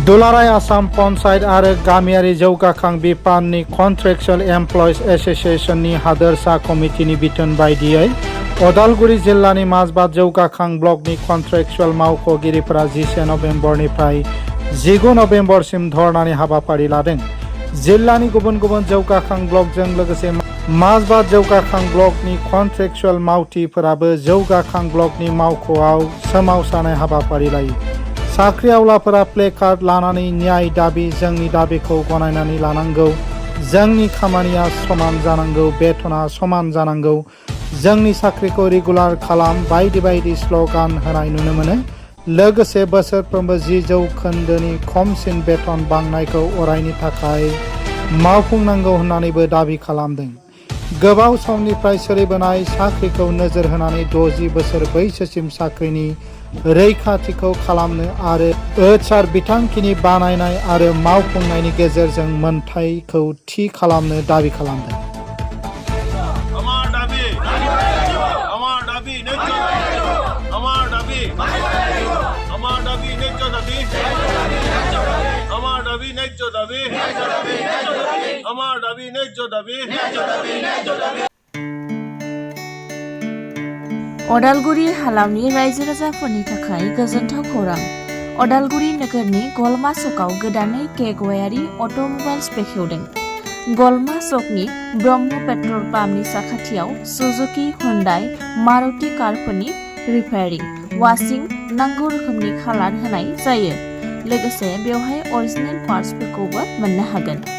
दुलाराय आसाम पन्चायत आरो गामियारि जौगाखां बिफाननि कन्ट्रेक्चुअल एमप्लयिज एस'सिएशननि हादोरसा कमिटिनि बिथोन बायदियै उदालगुरि जिल्लानि माजबाद जौगाखां ब्लकनि कन्ट्रेक्चुअल मावख'गिरिफोरा 10 नभेम्बरनिफ्राय 19 नभेम्बरसिम धरनानि हाबाफारि लादों। जिल्लानि गुबुन गुबुन जौगाखां ब्लकजों लोगोसे माजबाद जौगाखां ब्लकनि कन्ट्रेक्चुअल मावथिफोराबो जौगाखां ब्लकनि मावख'आव सोमावसारनाय हाबाफारि लायो। साख्रिआवलाफोरा प्लेकार्ड लानानै न्याय दाबि, जोंनि दाबिखौ गनायनानै लानांगौ, जोंनि खामानिया समान जानांगौ, बेथना समान जानांगौ, जोंनि साख्रिखौ रेगुलार खालाम बायदि बायदि स्ल'गान होनाय नुनो मोनो। लोगोसे बोसोरफ्रोमबो 10 जौखोन्दोनि खमसिन बेथन बांनायखौ अरायनि थाखाय मावफुंनांगौ होननानैबो दाबि खालामदों। गोबाव समनिफ्राय सोलिबोनाय साख्रिखौ नोजोर होनानै 60 बोसोर बैसोसिम साख्रिनि रैखाथिखौ खालामनो आरो एस'स बिथांखिनि बानायनाय आरो मावफुंनायनि गेजेरजों मोनथायखौ थि खालामनो दाबि खालामदों। उदालगुरि हालामनि रायजो राजाफोरनि थाखाय गोजोनथाव खौरां। उदालगुरि नोगोरनि गलमा सकआव गोदानै केगवायारि अट'मबाइल्स बेखेवदों। गलमा सकनि ब्रह्म पेट्रल पाम्पनि साखाथियाव Suzuki, Hyundai, Maruti कारफोरनि repairing, washing, नांगौ रोखोमनि कालार होनाय जायो। लोगोसे बेवहाय अरिजिनेल पार्ट्सफोरखौबो मोननो हागोन।